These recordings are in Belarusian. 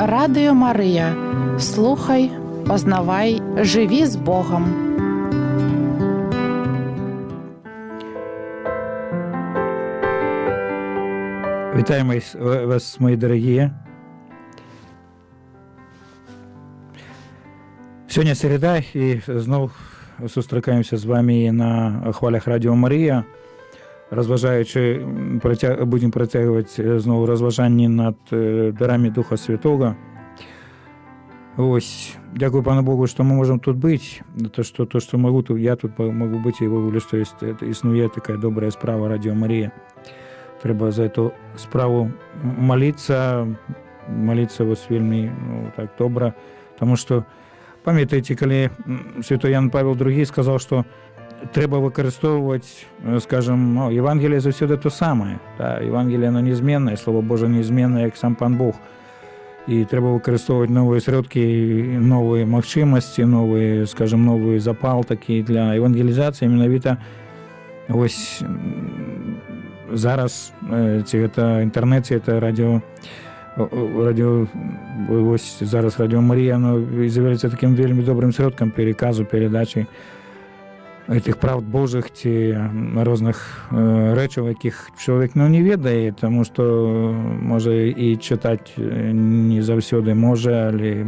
Радіо Марія. Слухай, познавай, живи з Богом. Вітаємо вас, мої дорогі. Сьогодні середа, і знов зустрічаємося з вами на хвалях Радіо Марія, розважаючи, будемо протягувати знову розважання над дарами Духа Святого. Ось, дякую Пану Богу, що ми можемо тут бути, то, що можу, я тут можу бути, і виявлю, що існує така добра справа Радіо Марія. Треба за цю справу молитися ось вельми так добре, тому що, пам'ятаєте, коли святой Ян Павел II сказав, що треба використовувати, скажімо, Євангеліє завжди те саме. Євангеліє, воно незмінне, Слово Боже незмінне, як сам Пан Бог. І треба використовувати нові сродки, нові можливості, новий, скажімо, новий запал такий для евангелізації. Іменно ось зараз це інтернет, це радіо, ось зараз Радіо Марія, воно з'являється таким вельми добрим сродком переказу, передачі цих правд Божих, різних речей, яких чоловік не ведає, тому що може і читати не завжди може, але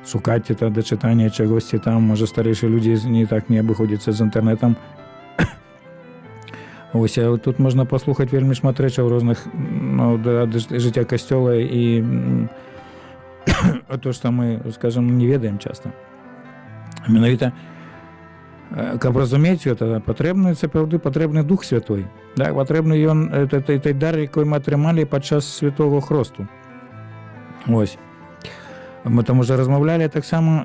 шукати це до читання чогось там, може старіші люди не так не обходяться з інтернетом. Ось, а тут можна послухати вельми шмат речей різних життя Костьола і то, що ми, скажімо, не ведаємо часто. Менавіта, каб розуміти це, потрібний Дух Святой. Так, потрібний той дар, який ми отримали під час Святого Хресту. Ось. Ми там вже розмовляли, так само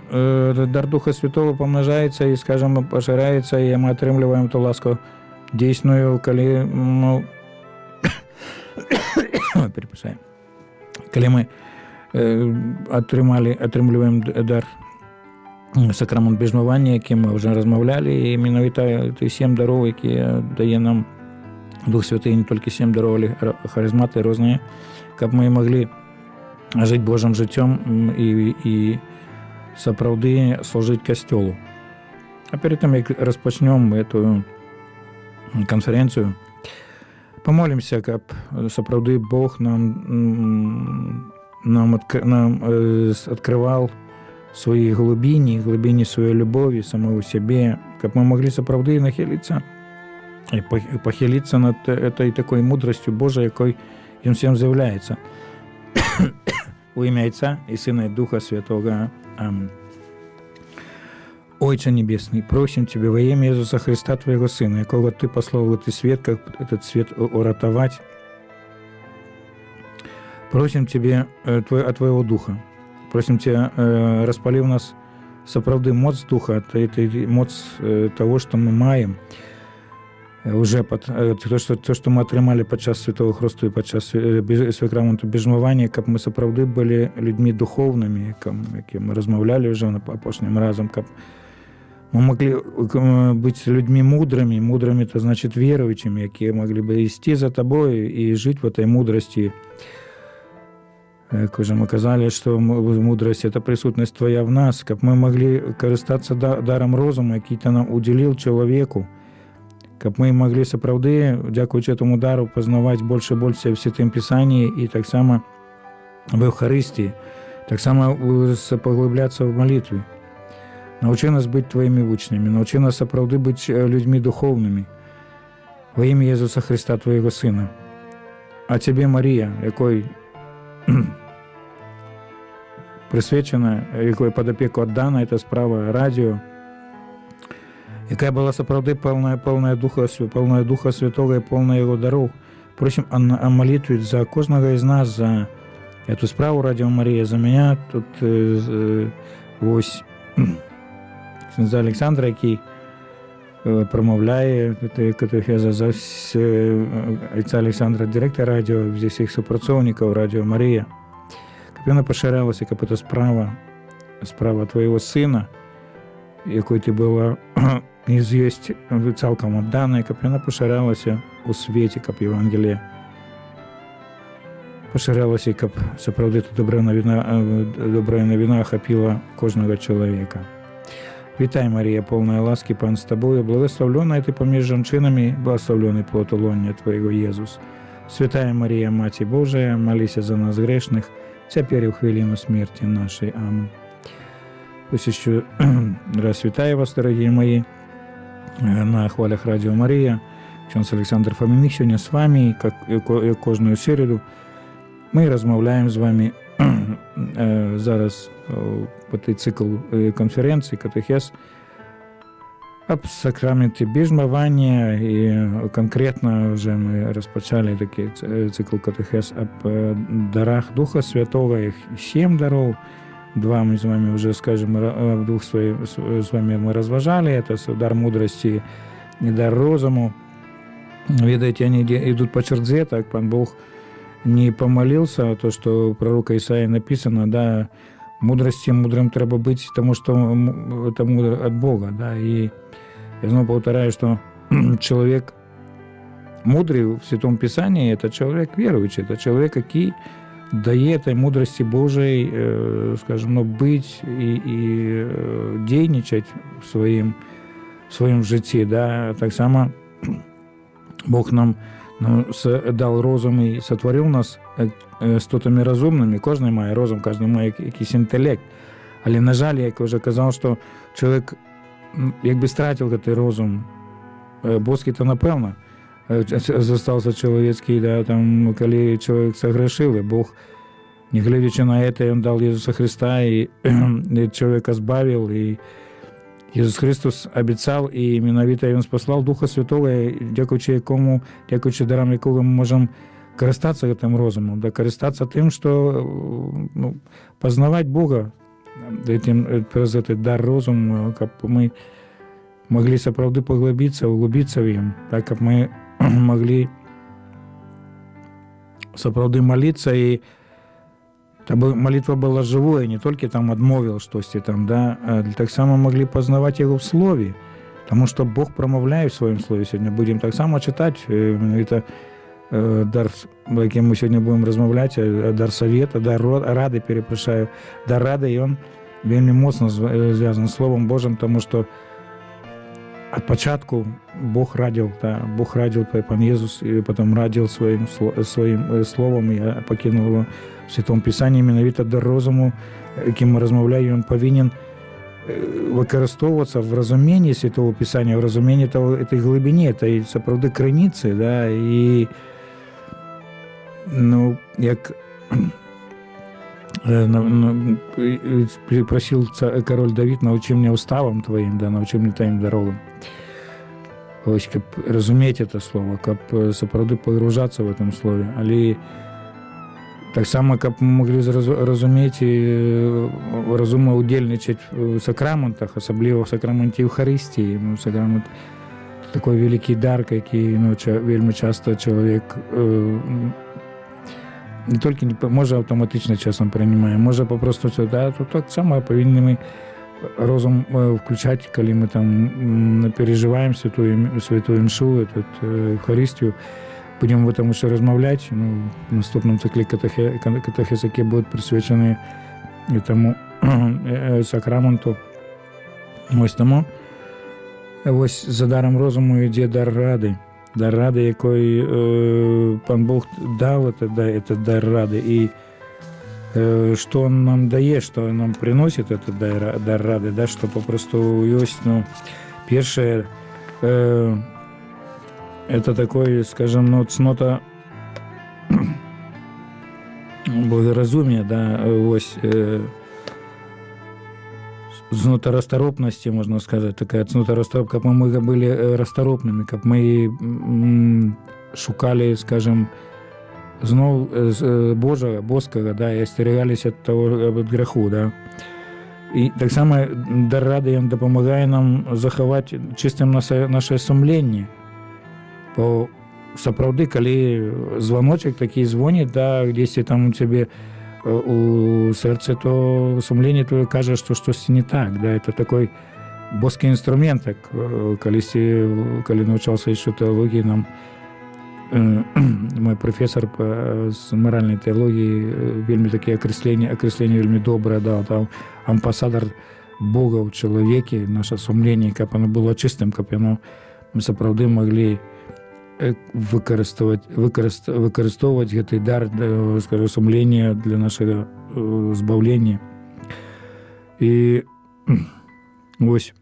дар Духа Святого помножається і, скажімо, поширяється, і ми отримуємо ту ласку дійсною, коли, коли ми отримуємо дар сакрамент біжмування, яким ми вже розмовляли, і іменно ті 7 дарів, які дає нам Дух Святий, не тільки 7 дарів, але харизмати різні, щоб ми могли жити Божим життям і справді служити Костьолу. А перед тим, як розпочнемо цю конференцію, помолимося, щоб справді Бог нам відкривав своей глубине своей любови, самого себе, как мы могли справді нахилиться и похилиться над этой такой мудростью Божией, якой им всем заявляется. У ім'я Отця и Сына и Духа Святого. Аминь. Отче Небесный, просим Тебя во имя Иисуса Христа, Твоего Сына, якого Ты послал в этот свет, как этот свет уратовать. Просим Тебя от Твоего Духа. Просим Тебя, розпали в нас справді моц Духа, моц того, що ми маємо, уже то, що ми отримали під час Святого Хресту і під час сакраменту біжмування, щоб ми справді були людьми духовними, які ми розмовляли вже опошнім разом, щоб ми могли бути людьми мудрими. Мудрими – це значить віруючими, які могли б йти за Тобою і жити в цій мудрості. Как уже мы казали, что мудрость – это присутность Твоя в нас, как мы могли користаться даром розума, який Ты нам уделил человеку, каб мы маглі сапраўды, дзякуючы этому дару, пазнаваць больш і больш в Святым Пісанні і таксама в Евхарыстии, таксама паглыбляцца в малітве. Научи нас быць Твоімі вучнямі, научи нас сапраўды быць людзьмі духоўнымі. Во імя Єсуса Христа, Твоего Сына. А Тебе, Марія, якой присвячена, якой під опеку віддана эта справа радіо, яка була сапраўды полная Духа Святого і полна Його даров. Просим о молитве за кожного из нас, за эту справу Радіо Марія, за мене. Тут ось за Олександра, який промовляє катехеза, за отця Олександра, директора радіо, за всіх супрацовників Радіо Марія. Каб вона поширялася, каб эта справа Твоего Сина, якой Ти була і з'єсть цілком віддана, каб вона поширялася у світі, каб Євангеліє поширялася, каб сапраўды добрая новина охопила кожного чоловіка. Вітай, Марія, полная ласки, Пан з Тобою, благословленная Ти поміж жінчинами, благословлений плод лона Твоего, Єсус. Святая Марія, Маті Божия, молися за нас грешних, теперь и в хвилину смерти нашей. Аминь. Пусть еще раз вітаю вас, дорогие мои, на хвалях Радіо Марія. Отец Олександр Фоміних сьогодні з вами, как і кожну середу. Ми розмовляємо з вами зараз по той цикл конференції «Катехез» об сакраменті біжмування, і конкретно вже ми розпочали такий цикл «Катехез» об дарах Духа Святого, їх 7 даров. 2 мы с вами уже, скажем, в 2 с вами мы разважали. Это дар мудрости и дар розуму. Видите, они идут по черзе, так Пан Бог не помолился, то, что у пророка Исаии написано, да, мудрости мудрым треба быть, потому что это мудро от Бога, да, и я снова повторяю, что человек мудрый в Святом Писании – это человек верующий, это человек, который дає этой мудрости Божией, скажем, быть и дейничать в своем житті, да, так само Бог нам дал розум і сотворив нас істотами розумними. Кожен має розум, кожен має якийсь інтелект. Але, на жаль, як я вже казав, що чоловік, якби стратив цей розум, боский, то напевно, застався чоловічий, да, там, коли чоловік согрешив, і Бог, не глядячи на це, Він дав Ісуса Христа, і чоловіка збавив, і Ісус Христос обіцяв, і менавіта Він спаслав Духа Святого, дякуючи дарам якого ми можемо користатися цим розумом, да, користатися тим, що познавати Бога, через цей дар розуму, щоб ми могли сапраўды поглубиться в ім, так, щоб ми могли сапраўды молиться, и молитва была живой, не только там отмовил что-то там, да, а так само могли познавать его в слове, потому что Бог промовляет в своем слове. Сегодня будем так само читать, это дар, яким мы сегодня будем размовлять, дар совета, дар рады, перепрошаю, дар рады, и он вельми моцно связан с Словом Божьим, потому что от початку Бог радил, да, Бог радил Пан Єсус, и потом радил своим словом, и покинул его в Святом Писанні. Менавіта дар розуму, яким ми розмовляємо, він повинен використовуватися в розумінні Святого Писання, в розумінні этой глибині, этой сапраўды криниці, да, і як просил король Давид: научи меня уставам Твоим, да, научи меня Твоим дорогам. Ось, каб разумець это слово, каб сапраўды погружацца в этом слове. Але так само, каб мы могли разумець і разумна удзельнічаць в сакраментах, асабліва в сакраменті Євхарыстіі. Сакрамент – такой вялікі дар, які вельмі часто чалавек не толькі можа аўтаматычна часам прынимае, можа папросту, да, то так само павінны мы розум включать, калі мы там переживаем святую імшу, Евхаристию, будем в этом еще размовлять. В наступном цикле катехез, які будуть присвячені этому сакраменту. Ось тому Ось за даром розуму йде дар ради. Дар ради, який пан Бог дал, это дар ради. И что он нам дает, что он нам приносит, этот дар ради, да, что попросту есть, ну, первое, это такой, скажем, ну, цнота благоразумия, да, ось, цнота расторопности, можно сказать, такая цнота расторопности, как мы были расторопными, как мы шукали, скажем, знов Божого, Боского, да, і остерігалися від того, від греху, да. І так само дар ради він допомагає нам заховати чистим наше сумління. Бо сапраўды, коли звоночек такий дзвонить, да, десь там у тебе у сердце, то сумление твое каже, что что-то не так, да, это такой боский инструмент, так, коли научался еще теологии, нам мой профессор з моральної теології вельми таке окреслення вельми добре дав. Там амбасадор Бога в чоловіці, наше сумління, щоб воно було чистим, щоб воно ми справді могли використовувати цей дар, скажу, сумління для нашого збавлення. І ось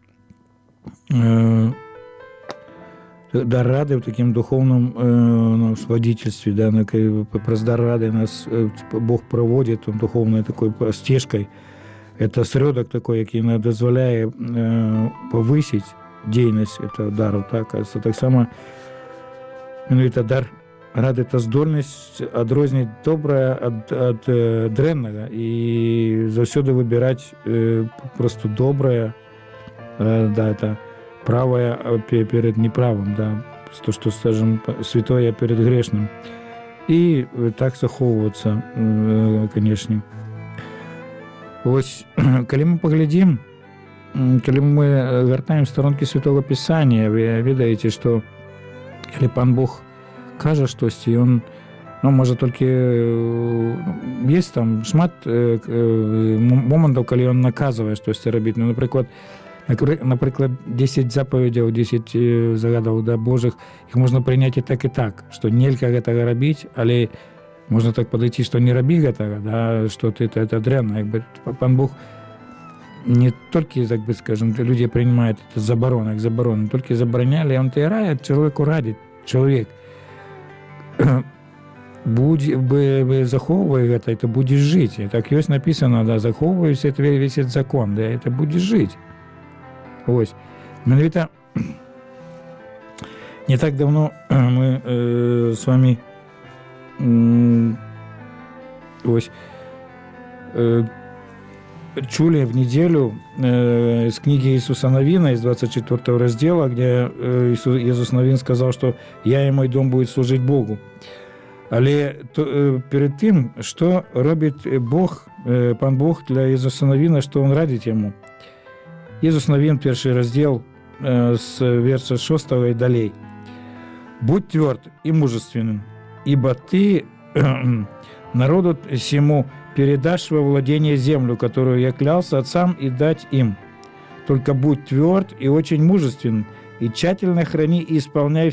дар рады в таким духовном водительстве, да, праз дар рады нас Бог проводит духовной такой стежкой. Это сродок такой, який нам дозволяє повысить дейность этого дару. Так само это дар рады, это здольность адрознить доброе от дрэннага и заўсёды выбирать просто доброе, да, это правое перед неправым, да, то, что, скажем, святое перед грешным. И так захоўвацца, конечно. Ось, калі мы поглядим, калі мы гартаем сторонки Святого Писания, вы ведаеце, что калі пан Бог кажа штосьці, он, ну, можа, толькі есть там шмат моментаў, калі он наказывае штосьці рабіць. Ну, напрыклад, 10 запаведзяў, 10 загадаў, да, Божых, іх можна прыняць і так, што нельга гэтага рабіць, але можна так падыйти, што не рабі гэтага, да, што это дрэнна. Як бы пан Бог не толькі, так бы, скажем, люди принимают это заборону, толькі забараняли, он и рает, человеку радит, человек, захоўвай гэта, это будешь жить. И так ёсць написано, да, захоўвай весь этот закон, да, это будешь жить. Ось. Менавіта не так давно мы с вами ось чули в неделю из книги Иисуса Новина, из 24 раздела, где Иисус Новин сказал, что «Я и мой дом будет служить Богу». Але перед тым, что робит Бог, пан Бог для Иисуса Новина, что он радит ему. Иисус Новин, 1 раздел, с верша 6 и далей. «Будь тверд и мужественным, ибо ты народу сему передашь во владение землю, которую я клялся отцам и дать им. Только будь тверд и очень мужествен, и тщательно храни и исполняй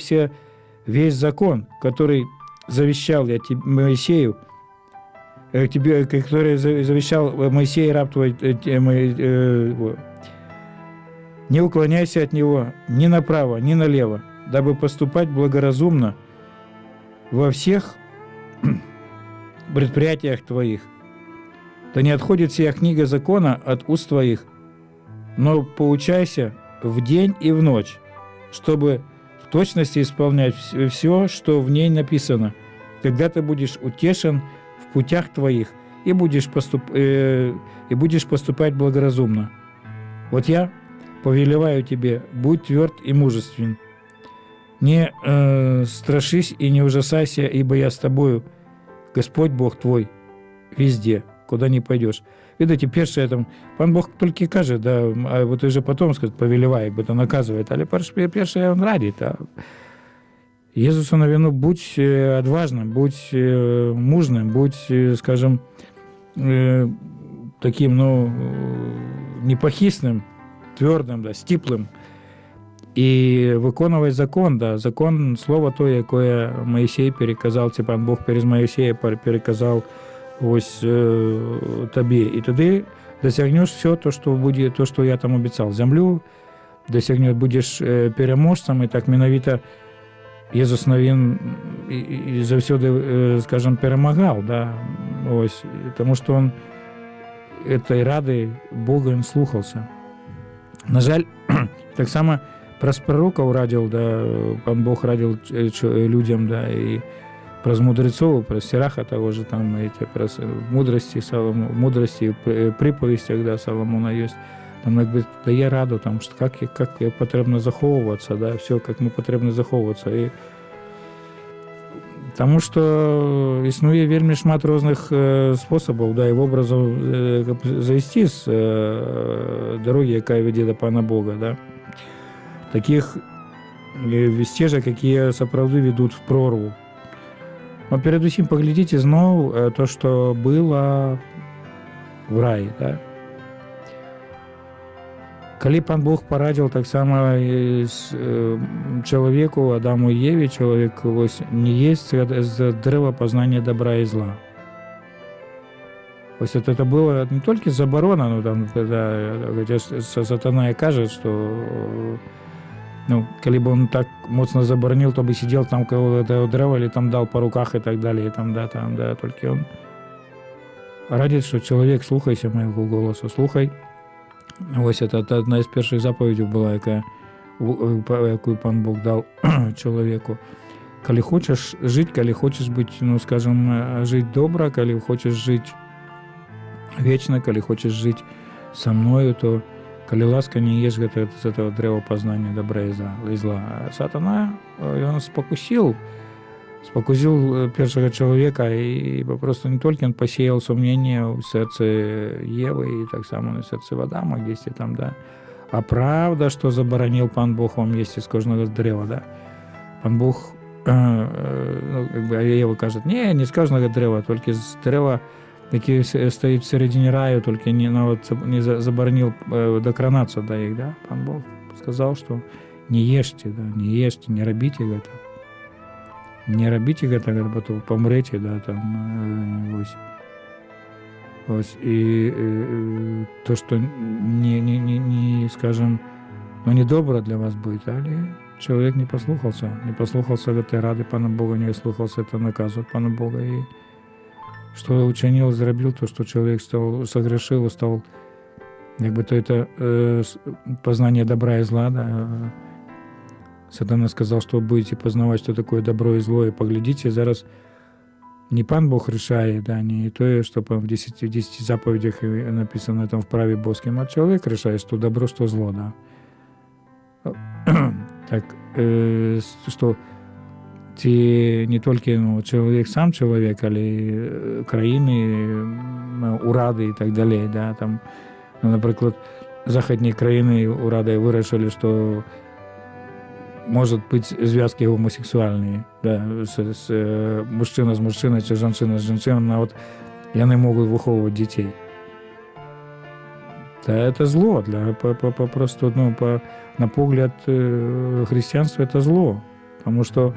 весь закон, который завещал я тебе, Моисею, который завещал Моисей, раб твой, не уклоняйся от него ни направо, ни налево, дабы поступать благоразумно во всех предприятиях твоих. Да не отходит сия книга закона от уст твоих, но поучайся в день и в ночь, чтобы в точности исполнять все, что в ней написано. Тогда ты будешь утешен в путях твоих и будешь поступать благоразумно. Вот я повелеваю тебе, будь тверд и мужествен. Не страшись и не ужасайся, ибо я с тобою, Господь Бог твой, везде, куда не пойдешь. Видите, першее там, пан Бог только каже, да, а вот уже потом, скажет, повелевай, як би то наказывает, але першее он радит. А Иисусу Новину, будь отважным, будь мужным, будь, скажем, таким, ну, непохисным, твердым, да, стиплым. і виконувати закон, да, закон, слово то, яке Моїсей переказав, це пан Бог через Моїсея переказав ось тобі. І тоді досягнеш все то, що буде, то, що я там обіцяв. Землю досягнеш, будеш переможцем, і так менавіта Єсус Він і завсюди, скажімо, перемагав, да, ось, тому що він этой рады Бога він слухався. На жаль, так само праз пророков радил, да, пан Бог радил людям, да, и праз мудрецов, праз Сираха того же, там, эти, праз мудрости, мудрости, приповістях, да, Соломона есть, там, якби, дає раду, там, як потрібно заховуватися, да, все, як ми потрібно заховуватися. І тому що існує вельми шмат різних способів, да, і образів зайти з дороги, яка веде до пана Бога, да. Таких стежек, які справді ведуть в прорву. Но передусім поглядіть знову то, що було в раї, да. Коли пан Бог порадив так само чоловіку, Адаму і Єві, чоловік ось не їсть з дерева познання добра і зла. Ось це було не тільки заборона, ну там, коли сатана і каже, що ну, коли бы он так моцно заборонил, то бы сидел там кого-то дерева или там дал по руках и так далее, и там, да, только он радит, что человек, слухайся моего голоса, слухай. Ось это одна из перших заповедей была, яку пан Бог дал человеку. Коли хочешь жить, коли хочешь быть, ну, скажем, жить добро, коли хочешь жить вечно, коли хочешь жить со мною, то коли ласка не ешь з этого древа познания добра и зла. А сатана, он спокусил першого чоловіка, і просто не тільки він посіяв сумнення в серці Єви, і так само в серці Адама, десь там, да. А правда, що заборонив пан Бог вам їсти з кожного дерева, да. Пан Бог, ну, якби Єва каже, не з кожного дерева, тільки з дерева, який стоїть всередині раю, тільки не заборонив докранатися до їх, да. Пан Бог сказав, що не ешьте, да, не ешьте, не робите это. Не робите гэта, потом помрете, да, там, ось, и то, что не, скажем, ну, недобро для вас будет, але человек не послухался этой рады пана Бога, не слухался это наказу пана Бога, и что учинил, зробил, то, что человек согрешил и стал, как бы, то это познание добра и зла, да. Сатана сказал, что вы будете познавать, что такое добро и зло, и поглядите, зараз не пан Бог решает, да, не то, что в 10 заповедях написано там в праве Божьем, а человек решает, что добро, что зло, да. Так, что не только, ну, человек сам человек, але країни, уради і так далі, да, там, ну, наприклад, західні країни уради вирішили, що может быть зв'язки гомосексуальні, да, мужчина з мужчиною чи жінка з жінкою, а от вони можуть виховувати дітей. Та це зло, просто, ну, на погляд християнства це зло, тому що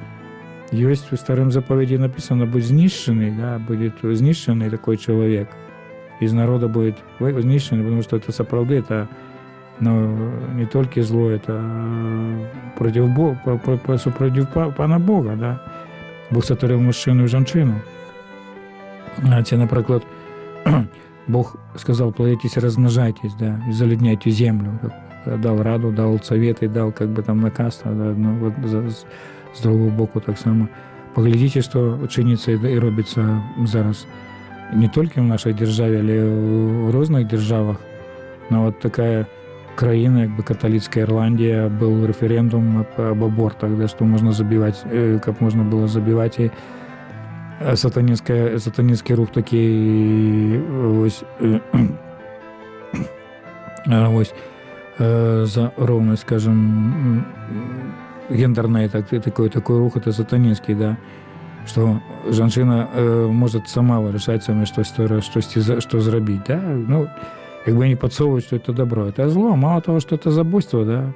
есть в старом заповеди написано, будь знищенный, да, будет знищенный такой человек, из народа будет знищенный, потому что это соправды, это, ну, не только зло, это против пана Бога, да. Бог сотворив мужчину і жінку. Це, наприклад, Бог сказал, плодитесь, размножайтесь, да, и заледняйте землю. Дал раду, дал советы, дал как бы там наказ, да, ну, вот з другого боку так само. Поглядите, що чиниться і робиться зараз не тільки в нашій державі, але в різних державах. Но вот такая країна, якби католицька Ірландія, був референдум об абортах, да, що можна забивати, як можна було забивати. І сатанинський рух такий ось за ровность, скажем, гендерный такой рух, это сатанинский, да, что женщина может сама вирішати саме що зробити, да, ну, якби не підсовують, що це добро, це зло, мало того, що це забойство, да,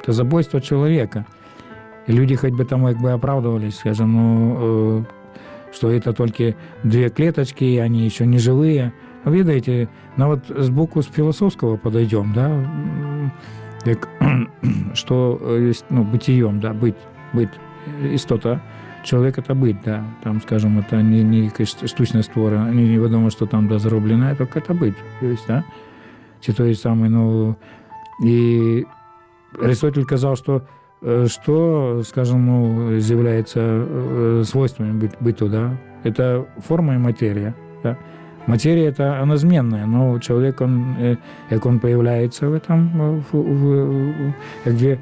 Это забойство человека. И люди хоть бы там как бы оправдывались, скажем, что это только 2 клеточки, они еще не живые. Но видите, вот сбоку с философского подойдем, да, что есть, бытием, да, быть, истота. Человек – это быть, да, там, скажем, это не якась штучна створа, невідомо, що там да, зроблено, только это быть, да, чи той самый, и Аристотель казал, что, скажем, является свойствами быту, да, это форма и материя, да. Материя – это она зменная, но человек, как он появляется в этом, как две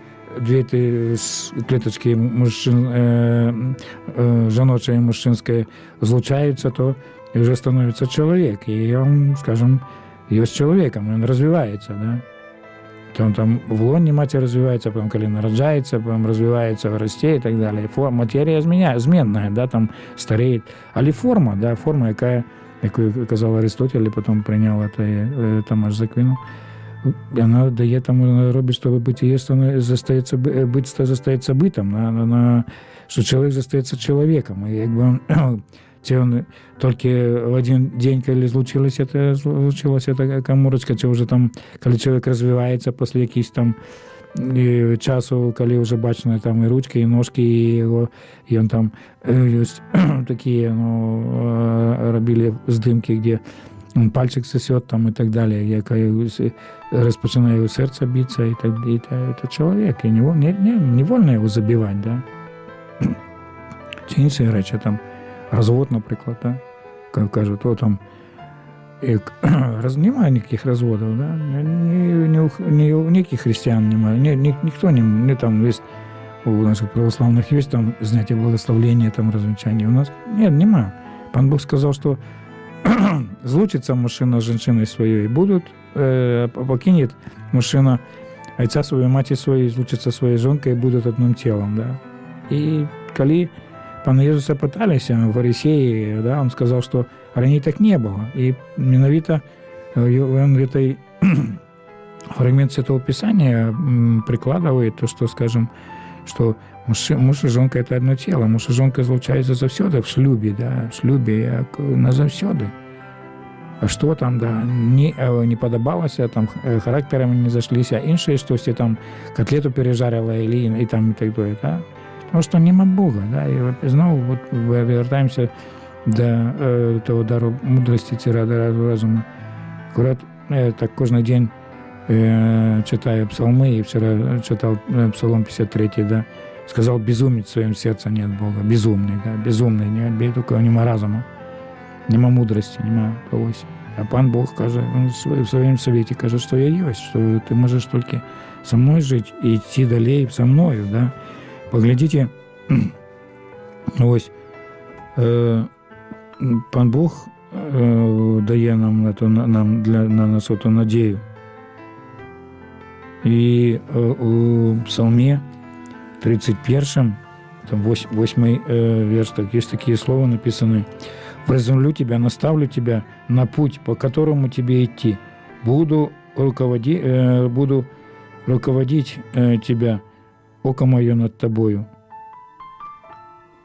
клеточки жаночая и мужчинская злучаются, то и уже становится человек. И он, скажем, есть человеком, он развивается, да. Он там в лоне матери развивается, потом коли народжается, потом развивается в росте и так далее. Материя зменная, да, там стареет. Але форма, да, форма, яку казав Аристотель, і потім прийняв Томаш з Аквіну, вона дає там, вона робить, щоб бытие застається битом, що чоловік застається чоловіком. І якби он тільки в один день, коли случилась эта каморочка, чи вже там, коли чоловік розвивається після якихось там часу, коли вже бачно там і ручки, і ножки, і он там есть такі, робили здимки, де он пальчик сосет там і так далі, яка розпочинає серце битися, і це чоловік, і не вольно його забивати, да? Чи інші речі, там, розвод, наприклад, да? Кажуть, там, немає ніяких розводів, да? Ні у ніяких християн немає, ніхто не там, есть, у наших православних є там зняття благословлення, там розвінчання. У нас немає. Пан Бог сказав, що злучиться мужчина з жінкою своєю і будуть, покинет мужчина отця свою, маті свою, злучиться своєю жінкою і будуть одним тілом, да? І коли пана Ісуса питалися, фарисеї, да, він сказав, що раніше так не було. І менавіта він в этой фрагмент Святого Писания прикладывает то, что, скажем, что муж и жонка – это одно тело. Муж и жонка злучаються завсёды в шлюбі, да, в шлюбі, як назавсёды. А що там, да, не подобалося, там характерами не зашлися, іншої щось, там котлету пережарила і там і так далі, да? Тому що нема Бога, да, і знову вот повертаємося до того дару мудрості, дару разуму. Аккурат так кожен день читаю псалмы, и вчера читал псалом 53, да, сказал, безумец в своем сердце нет Бога, безумный, да, безумный, не, только нема разума, нема мудрости, нема когось. А пан Бог каже, он в своем совете каже, что я есть, что ты можешь только со мной жить и идти далее со мною, да. Поглядите, ось, пан Бог дає нам на нас эту надію. И у Псалме 31, там 8 верш, так, есть такие слова написаны. «Вразумлю тебя, наставлю тебя на путь, по которому тебе идти. Буду руководить тебя, око мое над тобою».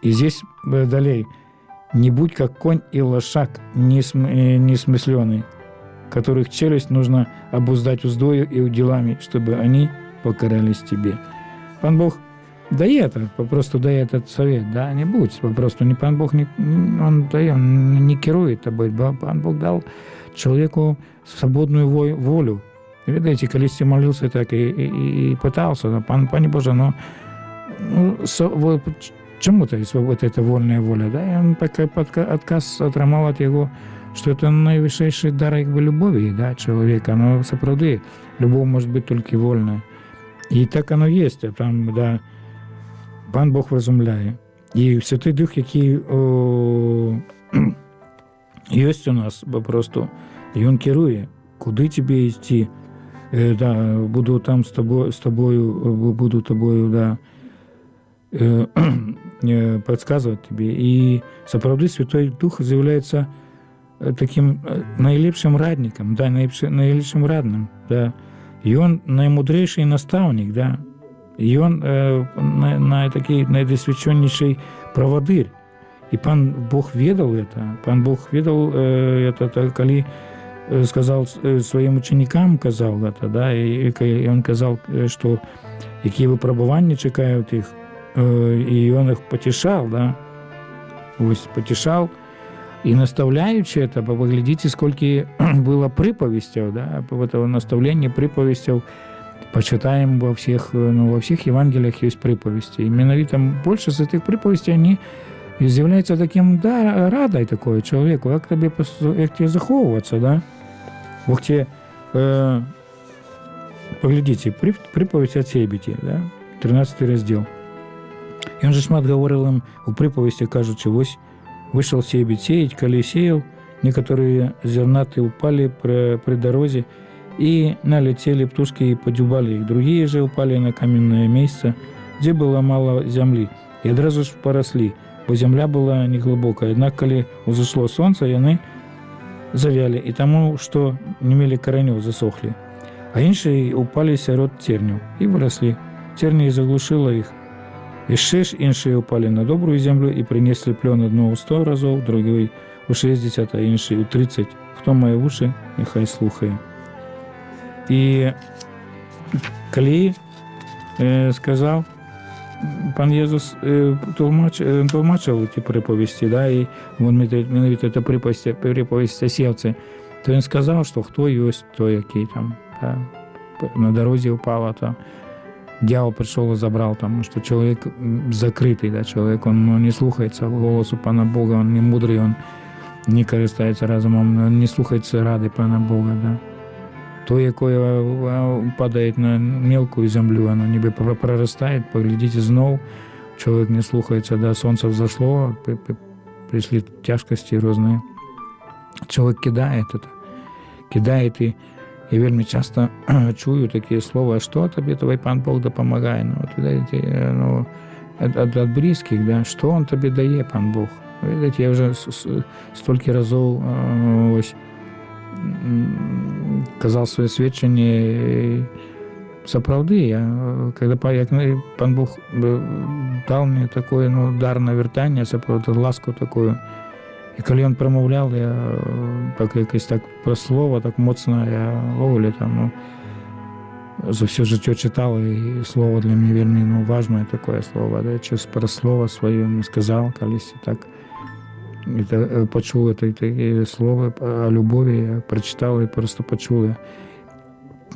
И здесь далее. «Не будь как конь и лошак несмысленый, которых челюсть нужно обуздать уздою и уделами, чтобы они покорялись тебе». Пан Бог дає это, попросту дає этот совет, да, не будь, попросту не пан Бог, он дає, он не керує тобой, пан Бог дал человеку свободную волю. Видите, колись молился так и пытался, пане Боже, но чему-то вот эта вольная воля, да, и он отказ отримав от его, что это найвищий дар якби любові, да, чоловіка, но справді любов може бути тільки вольна. І так воно є, там, да, пан Бог вразумляє. І Святий Дух, який є у нас, просто, і він керує, куди тобі йти, да, буду там з тобою, да, подсказывать тебе. И справді Святой Дух з'являється таким найліпшим радником, да, найліпшим радным, да. И он наимудрейший наставник, да. І він найдосвідченіший проводир. І пан Бог ведав це. Пан Бог ведав це, коли сказав своїм ученикам, казав це, да, і він казав, що які випробування чекають їх, і він їх потішав, да, ось потішав, і наставляючи це, поглядите, скільки було приповістів, да, в цьому наставленні приповістів, почитаем во всех Евангелиях есть приповести. И менавіта больше з этих приповестей они з'являються таким, да, радой такой человеку, як тебе заховуватися, да? Бог тебе, поглядите, приповедь о Себеті, да? 13 розділ. І він же шмат говорил им у приповести, кажучи, ось вышел Себет сеять, коли сеял, некоторые зернаты упали при дорозе, и налетели птушки и подюбали их. Другие же упали на каменное место, где было мало земли, и одразу ж поросли, бо земля была неглубокая. Однако, коли взошло солнце, и они завяли, и тому, что не имели коренев, засохли. А іншие упали сярод терню и выросли. Терни заглушило их. И ще іншие упали на добрую землю и принесли плен одного 100 разов, другой у 60, а інший у 30. Хто має уші, нехай слухає. І коли сказав, пан Єсус тлумачив ті приповісті, да, і він це приповість о сівці, то він сказав, що хто є той, який там, да, на дорозі упав, то дьявол прийшов і забрав, тому що чоловік закритий, да, чоловік, він не слухається голосу Пана Бога, він не мудрий, він не користується розумом, він не слухається ради Пана Бога, да. То, якое падає на мелкую землю, воно ніби проростає, поглядіть знов, чоловік не слухається, да, сонце взошло, прийшли тяжкості різні. Чоловік кидає, і вельми часто чую такі слова, що тобі твій Пан Бог допомагає, ну, от, видите, ну, від близьких, да, що він тобі дає, Пан Бог. Видите, я вже стільки разів ось казав своє свідчення, сапраўды, як Пан Бог дав мені такий, ну, дар навертання, сапраўды, ласку такую, і коли він промовляв, я так якось так про слово, так моцно, я вовлі там, ну, за все життя читав, і слово для мене вельми, ну, важне таке слово, да, через про слово своє мені сказав, колись так, это, почув это слово о любові, я прочитав і просто почув.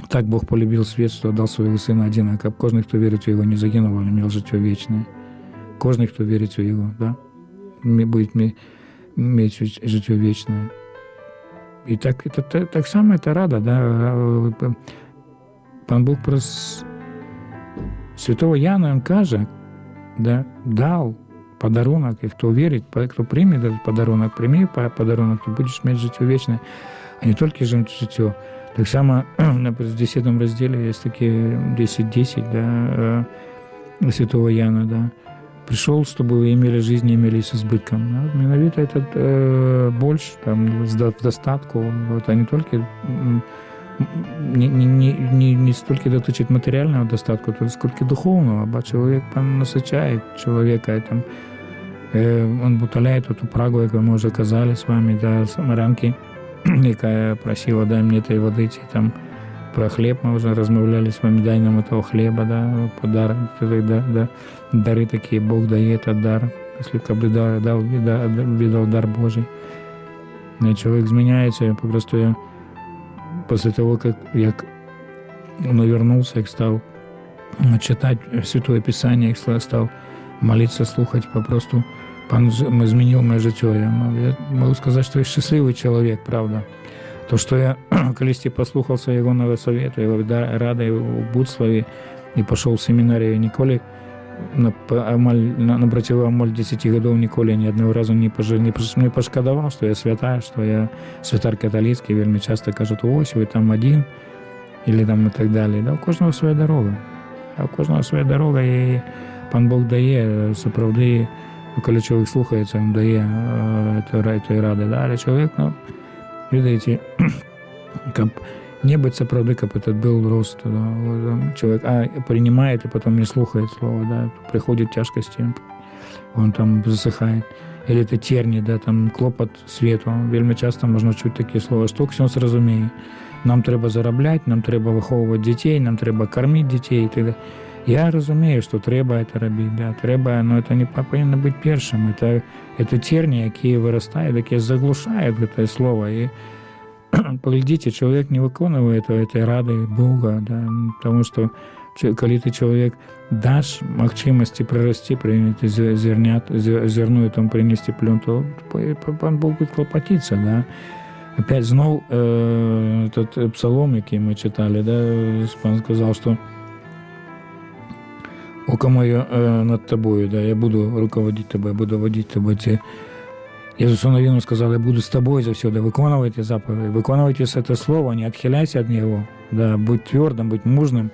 Так Бог полюбив світ, що дав свого Сина один, а кожен, хто вірить у Його, не загинув, але мав життя вічне. Кожен, хто вірить у Його, да, буде мати життя вічне. І так само це рада, да. Пан Бог про святого Яна, він каже, да, дав подарунок, и кто верит, кто примет этот подарунок, прими подарунок, ты будешь иметь життя вечное, а не только життя. Так само в 10 разделе есть такие 10:10, да, святого Яна, да. Пришел, чтобы вы имели жизнь, имели с избытком. Да. Менавито этот больше, там, в достатку, вот, а не только не столько дотичить материального достатку, сколько духовного, бо чоловік насичає чоловіка, і там він утоляє ту прагу, яку ми вже казали з вами, да, самарянки, яка просила, дай мені тієї води, там про хліб ми вже розмовляли з вами, дай нам того хліба, да, подарок, да, дари такі, Бог дає этот дар, якщо б віддав дар Божий. І чоловік зміняється, просто после того, как он вернулся, как стал читать Святое Писание, как стал молиться, слухать, попросту Пан изменил мое життя. Я могу сказать, что я счастливый человек, правда. То, что я колись послухался Его совета, Его рады, Его будствові, и пошел в семинарию, ніколи на противу 10 годов ніколи ні одного разу не пошкодував, що я свята, що я святар католицький, вельми часто кажуть, ось ви там один, или там і так далі. Да, у кожного своя дорога. У кожного своя дорога, і Пан Бог дає, справді, коли чоловік слухається, він дає тої ради. Да? Але чоловік, ну, видите, не быть сапраўды, каб этот был рост. Да, вот, человек принимает и потом не слухает слова, да, приходит тяжкости, он там засыхает. Или это терни, да, там клопот свету. Вельми часто можна чути такі слова, што ксёндз разумее. Нам трэба зарабляць, нам трэба выхоўваць дзяцей, нам трэба карміць дзяцей і так далее. Я разумею, што трэба это рабіць, да, трэба, но это не павінна быць першым. Это терні, якія вырастаюць, якія заглушаюць гэтае слово. І паглядзіце, чалавек не выконвае этой рады Бога, да, тому што калі ты чалавек даш магчымасці прырасці, прыняць зерну і там прынесці плён, то пан Бог будет клапаціцца, да. Опять зноў этот псалом, які мы чыталі, да, пан сказал, што око моё над тобою, да, я буду руководить тобой, буду водить тобой. Иисусу Навину сказал, я буду с тобой завсёды, выконывайте заповеди, выконывайте это слово, не отхиляйся от него, да, будь твёрдым, будь мужным.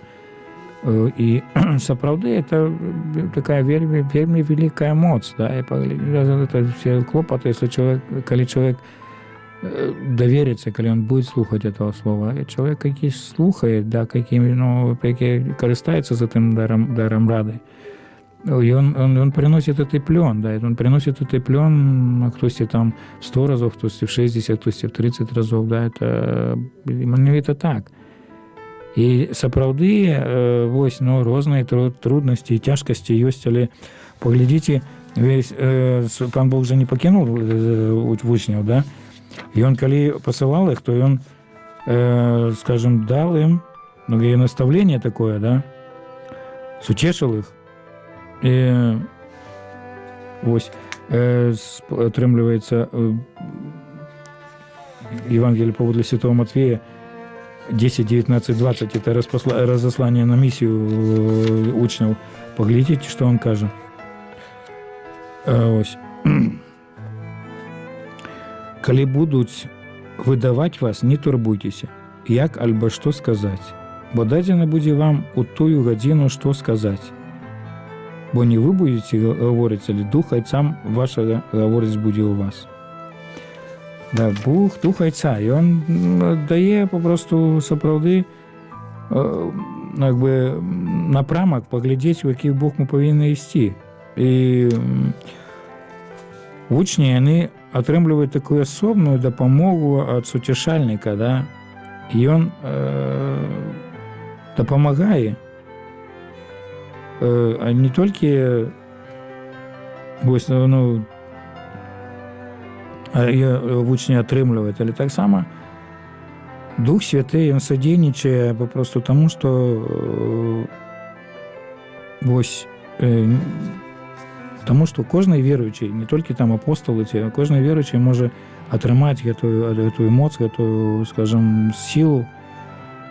И сапраўды это такая вельми великая моц, да, и это все клопоты, если коли человек доверится, коли он будет слухать этого слова, и человек, який слухает, да, який користається за тим даром рады, и он приносит этот плен, да, он приносит этот плен, хтось там в 100 разов, хтось в 60, хтось в 30 разов, да, это это так. І сапраўды вось, ну, розныя труднасці і цяжкасці ёсць, але паглядзіце, весь пан Бог жа не пакінуў вучняў, да? І ён калі пасылаў іх, то ён, скажем, дал ім многое наставление такое, да? Сучешыл іх. І вось атрымліваецца Евангелие паводле Святого Матвея 10, 19, 20 – это разослание на миссию учняў. Поглядите, что он кажа. Ось. Калі будуць выдаваць вас, не турбуйцеся, як альбо што сказаць, бо дадзена будзе вам у тую гадзіну, што сказаць. Бо не вы будете гаворыць, але Дух Айцам вашага гаворыць будзе ў вас. Да, Бог, Дух Айца, і он дае попросту сапраўды як бы напрамак паглядзець, у які бок мы павінны ісці. І вучні, яны атрымліваюць такую асобную дапамогу ад суцешальніка, да? І ён дапамагае не толькі вось, ну, вучні атрымліваюць, але таксама Дух Святы, ён садзейнічае папросту таму, што вось таму, што кожны веруючы, не толькі там апостолы, кожны веруючы можа атрымаць гэтую моц, гэтую, скажем, сілу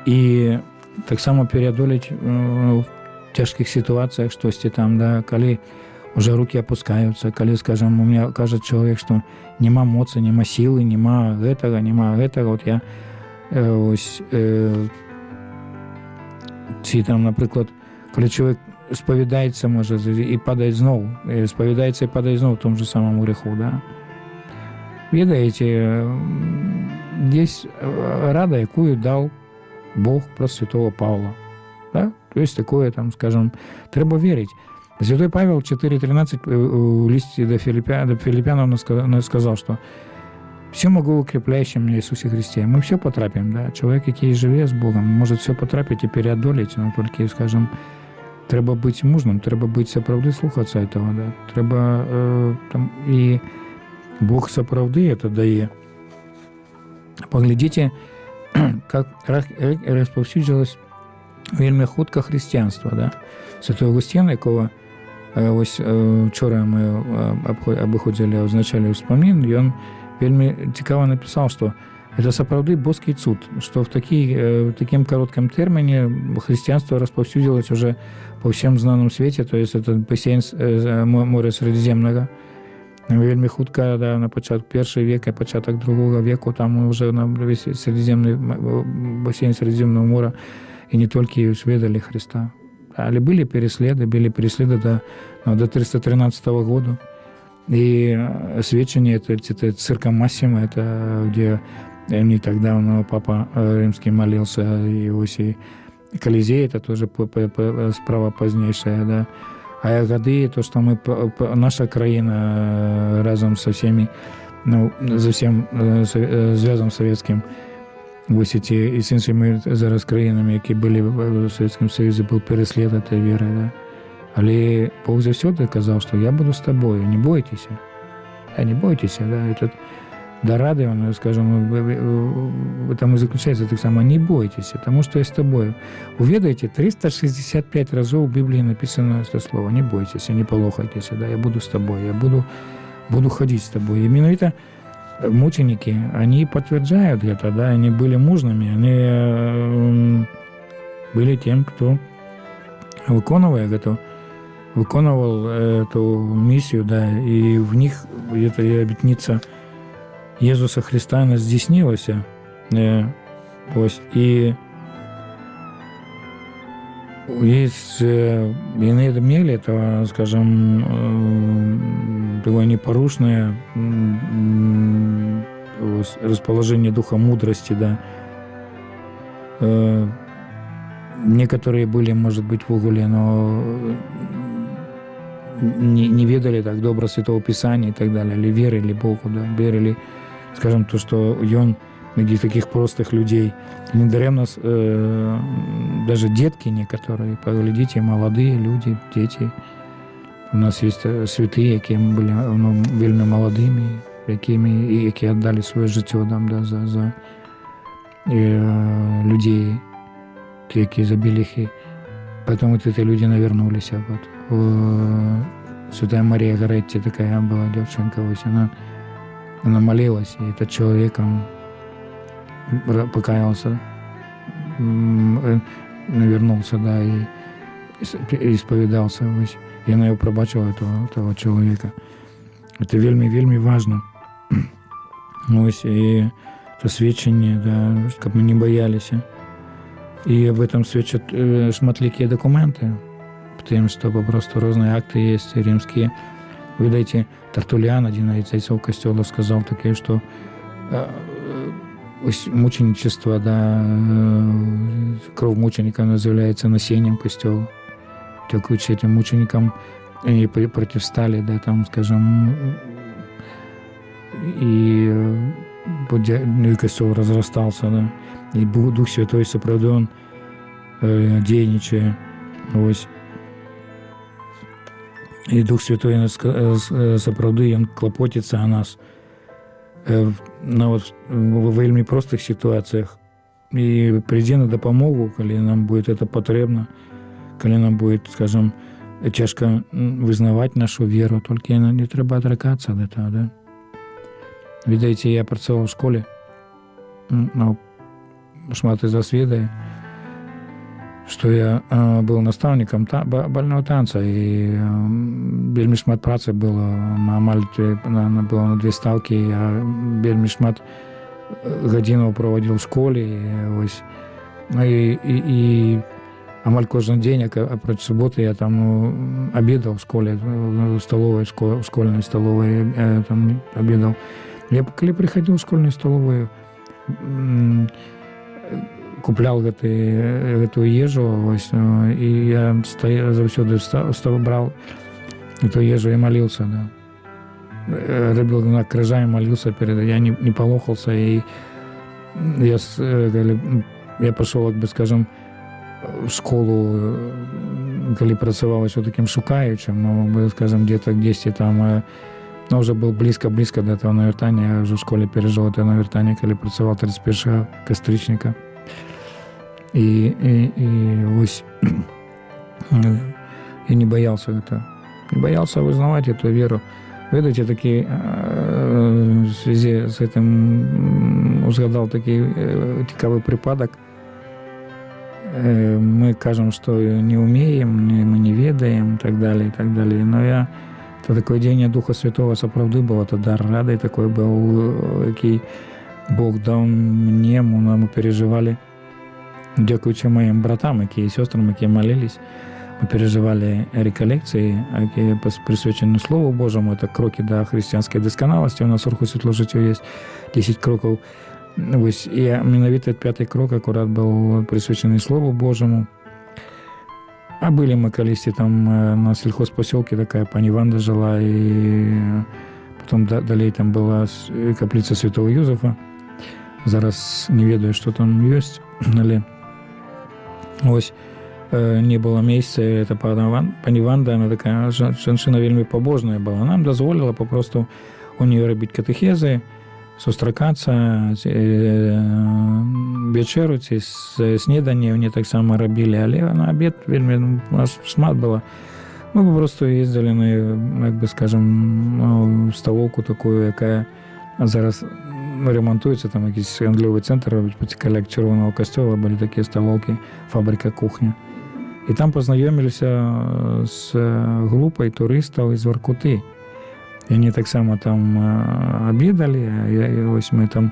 і таксама пераадолець в цяжкіх сітуацыях штосьці там, да, калі уже руки опускаются, коли, скажем, у меня кажет человек, что нема моцы, нема силы, нема гэтага, вот я ось ці там, напрыклад, коли человек споведаецца, можа, і падае зноў, споведаецца і падае зноў в том же самом греху, да. Ведаеце, есть рада, якую дал Бог праз святого Павла, да? То есть такое, там, скажем, трэба верить. Святой Павел 4.13 в листе до Филиппянам сказал, что «Все могу укрепляющим меня Иисусе Христе». Мы все потрапим, да? Человек, який живе з Богом, может все потрапить и переодолеть, но только, скажем, треба быть мужным, треба быть сапраўды слухаться этого, да? Треба там, и Бог сапраўды это дае. Поглядите, как распаўсюдзілась вельмі хутка хрысціянства, да? Святой Августин, якого ось вчора мы абыходзілі ў начале ўспамін, ён вельмі цікава напісаў, што это сапраўды боскі цуд, што в такім кароткім тэрміне хрысціянство распаўсюдзілось уже по всем знаным свеце, то есть это бассейн моря Средиземнага. Вельмі хутка, да, на пачатку першага века, пачатак другога веку, там уже на весь бассейн Средиземного мора і не толькі сведалі Христа. Але были переследы до 313 года. И сведчанне это цирка Массима, это где не так давно папа римский молился, и ось Колизей, это тоже справа позднейшая, да. А годы, то, что мы, наша країна разом со всеми, ну, за всім зв'язом совєтським, ось і з іншими зараз країнами, які були в Совєтському Союзі, був переслід цієї віри, да. Але Бог завсёды казав, що я буду з тобою, не бойтеся. Не бойтеся, да. Этот дорады, он, скажем, в этом и заключается так само, не бойтесь, тому что я с тобою. Уведайте, 365 разов в Библии написано это слово, не бойтесь, не полохайтесь, да, я буду с тобой, я буду ходить с тобой. Именно это мученики, они подтверждают это, да, они были мужными, они были тем, кто выkonывал эту миссию, да, и в них это и обетница Єсуса Христа не здійснилося. Ось. І они имели это, скажем, такое непорушное расположение духа мудрости, да. Некоторые были, может быть, в уголе, но не ведали так добро Святого Писания и так далее, или верили Богу, да, верили, скажем, то, что он среди таких простых людей. Недаремно даже детки некоторые, поглядите, молодые люди, дети. У нас есть святые, які були вельми молодими, які віддали своє життя да, за людей, які забили їх. Поэтому вот эти люди навернулись. Вот. Святая Мария Горетти такая была девчонка, она молилась, и этот человек покаялся, навернулся, да, и исповедался, и она его пробачила, этого человека. Это вельми важно. И это свідчення, да, щоб ми не боялися. І об этом свідчать шматлікі документи, тим, що просто різні акти є римські. Видайте, Тертуліан, один из отцов Костела, сказал такое, что мученичество, да, кровь мученика называется насением Костела. Дякуючи этим мученикам, они противстали, да, там, скажем, и Костел разрастался, да, и Дух Святой сопроводен дейничая, ось. І Дух Святой нас сапраўды, Ён клапоціцца о нас в вельмі простых ситуациях. И придзе на дапамогу, калі нам будет это потребно, калі нам будет, скажем, цяжка вызнаваць нашу веру, толькі не трэба адракацца ад этого, да. Відаеце, я працаваў у школе, ну, шмат из вас ведае, что я был наставником бального танца, и вельмі шмат працы было, амаль было на 2 ставки, я вельмі шмат гадзінаў праводзіў у школе, і амаль кожны дзень, апроч суботы, я там обедал в школе, в столовой, в школьной столовой, там обедал. Я калі приходил в школьную столовую, куплял эту ежу, и я заўсёды брал эту ежу и молился, да. Робил на крыжа и молился перед, я не полохался, и я пошел, как бы, скажем, в школу, коли працавал еще таким шукаючим, ну, скажем, где-то 10 там, но уже был близко до этого навертания, я уже в школе пережил это навертание, коли працавал 31 кастрычника. И ось я не боялся этого. Не боялся вызнавать эту веру. Видите, такие в связи с этим узгадал такий цікавий припадок. Мы кажем, что не умеем, мы не ведаем, и так далее. Но это такое деяние Духа Святого сапраўды было, это дар рады такой был, який Бог дал мне, мы переживали. Дякуючи моим братам, які сестрам, які молились, мы переживали реколекції, які присвячені Слову Божому. Это кроки до христианской досконалости. У нас в Руху Світлого життя есть 10 кроков Вось, і менавіта 5-й крок акурат быў прысвечаны Слову Божаму. А былі мы калісьці там на сельхозпасёлке, такая пані Ванда жыла, і потом далей там была капліца святого Юзефа. Зараз не ведаю, што там ёсць, але ось не было месяца, это пані Ванда, она такая жанчына вельмі пабожная была. Нам дазволіла папросту у неё рабіць катэхезы, сустракацца, вечеру ці снеданне мне таксама рабілі, але на абед вельмі шмат было. Мы папросту ездзілі на, як бы скажем, сталоўку такую, якая зараз ремонтуецца, там якийсь гандлёвы цэнтр робіць каля чырвонага касцёла, былі такія сталоўкі, фабрыка кухня. І там пазнаёміліся з групай турыстаў з Воркуты. І они таксама там абедалі, ось мы там,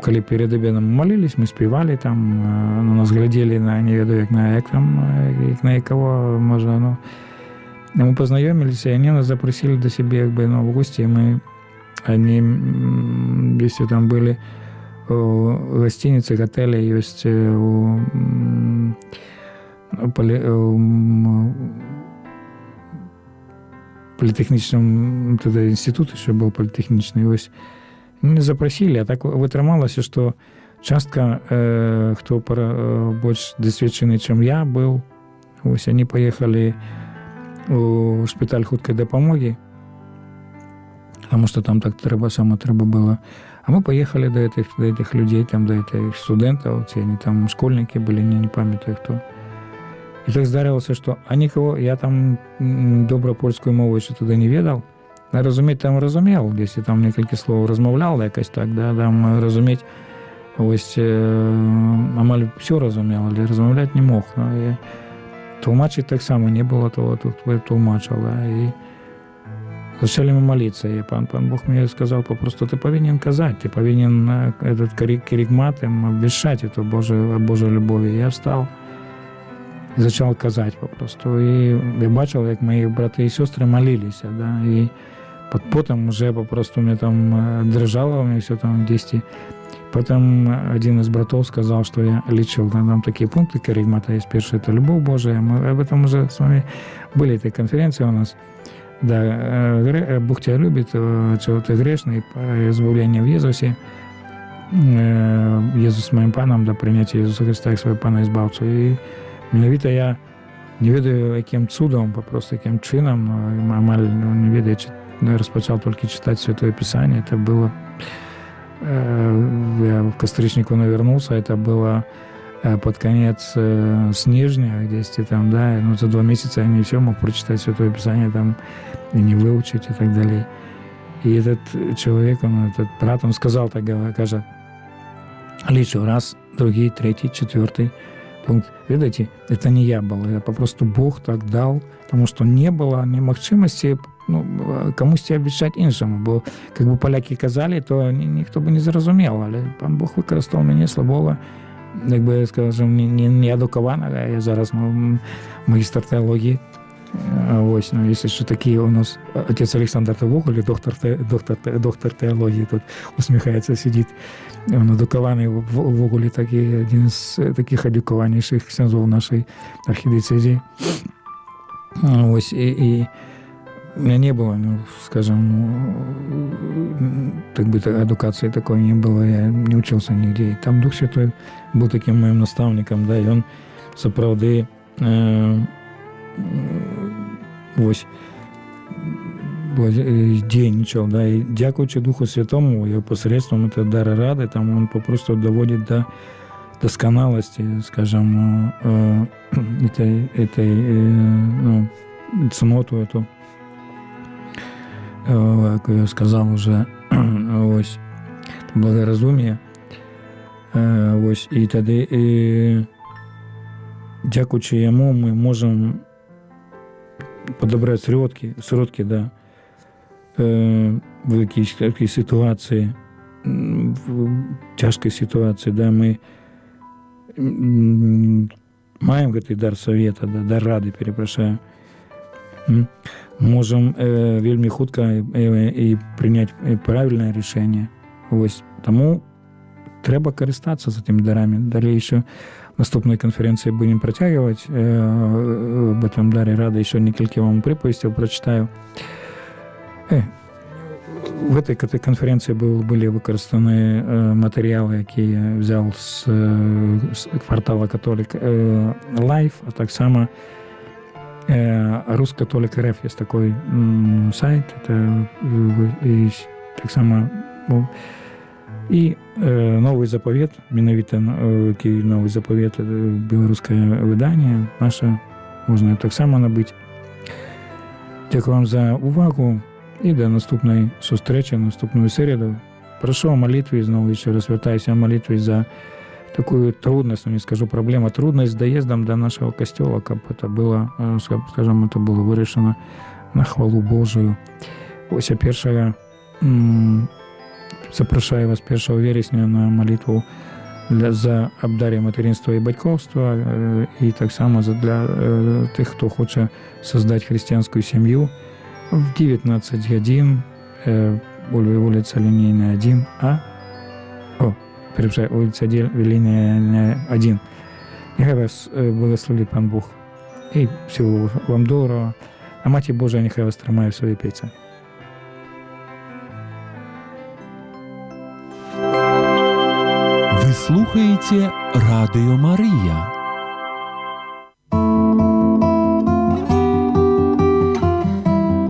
калі перед абедам молились, мы спевали там, на нас глядели на, не ведаю, як на якого, можа, ну, мы познакомились, и они нас запросили до себе, как бы, ну, в гости, и они, если там были гостиницы, готели, есть у політэхнічным інстытут еще был політэхнічны, ось не запросили, а так вытрымалася, что частка, хто больш досведчаны, чым я был, ось они поехали у шпіталь хуткай дапамогі, потому что там так трэба было. А мы поехали до этих людей, там, до этих студентов, ці они там школьники были, не памятаю хто. І так здарилося, що нікого, я там добре польською мовою ще туди не ведав. Розуміти там розумів, десь там некілька слов розмовляв якось так, да, там розуміти, ось амаль все розумів, але розмовляти не мог. Ну, і тлумачити так само не було того, тут тлумачив, да, і почали ми молитися, і пан Бог мені сказав, попросту, ти повинен казати, ти повинен этот керигмат обвіщати Божою любові. Я встав і почав казати попросту. І я бачив, як мої брати і сестри молилися, да, і потім вже попросту мене там дрожало, у мене все там 10. Потом один из братов сказал, что я лечил там такие пункты керигмата. Есть первый, это любовь Божия. Мы об этом уже с вами были, этой конференции у нас. Да, Бог тебя любит, чего ты грешный, избавление в Иисусе. Иисус моим паном, да, принятие Иисуса Христа як свого пана избавцу. И менавіта я не ведаю, яким цудом, просто яким чином, амаль не ведаю, я розпочав тільки читати Святое Писание. Это было... Я в Костричнику навернулся, это было под конец снежня, где-то там, да, ну, за 2 месяца я не все мог прочитать Святое Писание там и не выучить и так далее. И этот человек, этот брат, он сказал, так кажет, лечу раз, другий, третий, 4 пункт. Видите, это не я был, это попросту Бог так дал, потому что не было немагчимости, ну, комусь обіцяти іншому, бо, як би поляки казали, то ніхто б не зрозумів, але пан Бог використав мене слабого, якби, скажімо, не адукованого, я зараз магістр теології, ось, ну, якщо що такі у нас, отець Олександр Тавоголь, доктор теології, тут усміхається, сидить, він адукований в Оголі, такий, один з таких адукованіших ксензов нашої архідієцезії. Ось, і у меня не было, ну, скажем, так бы эдукации такой не было, я не учился нигде. И там Дух Святой был таким моим наставником, да, и он сапраўды ось дзейнічаў, да, и дякуючи Духу Святому, его посредством этого дара рады, там он попросту доводит до досконалости, скажем, этой ну, цноту эту, як я сказав уже, ось, благоразумие, ось, і тоді, дякуючи йому, ми можемо підібрати сродки, да, в якійсь ситуації, в тяжкій ситуації, да, ми маємо цей дар совета, да, дар ради, перепрошую, можем вельмі хутка і прийняти правильне рішення. Ось. Тому трэба карыстацца з этими дарамі. Далей еще наступнай канферэнцыі будем працягваць об этом даре рады, еще некалькі вам прыпавесцяў прачытаю. В этой конференции были выкарыстаны матэрыялы, якія взял с квартала Католик Лайф, а таксама Рускатолик РФ есть такой сайт, это таксама і новый запавет, менавіта новый запавет, беларускае выданне наше, можна таксама набыць. Дзякую вам за увагу і да наступнай сустрэчы, наступную середу. Прошу о молитве, знову еще раз вертаюсь о молитве за такую трудность, не скажу проблема, трудность с доездом до нашего костела, как это было, скажем, это было вырашено на хвалу Божию. Ось першая, запрашаю вас 1 вересня на молитву за абдар'я материнства і бацькоўства і таксама для тых, хто хоча создать христианскую семью в 19 годин, улица Линейная 1А, улица Линейная 1. Нехай вас благословит Пан Бог. И всего вам доброго. А Маті Божия нехай вас тримає в своїй піці. Ви слухаєте Радіо Марія.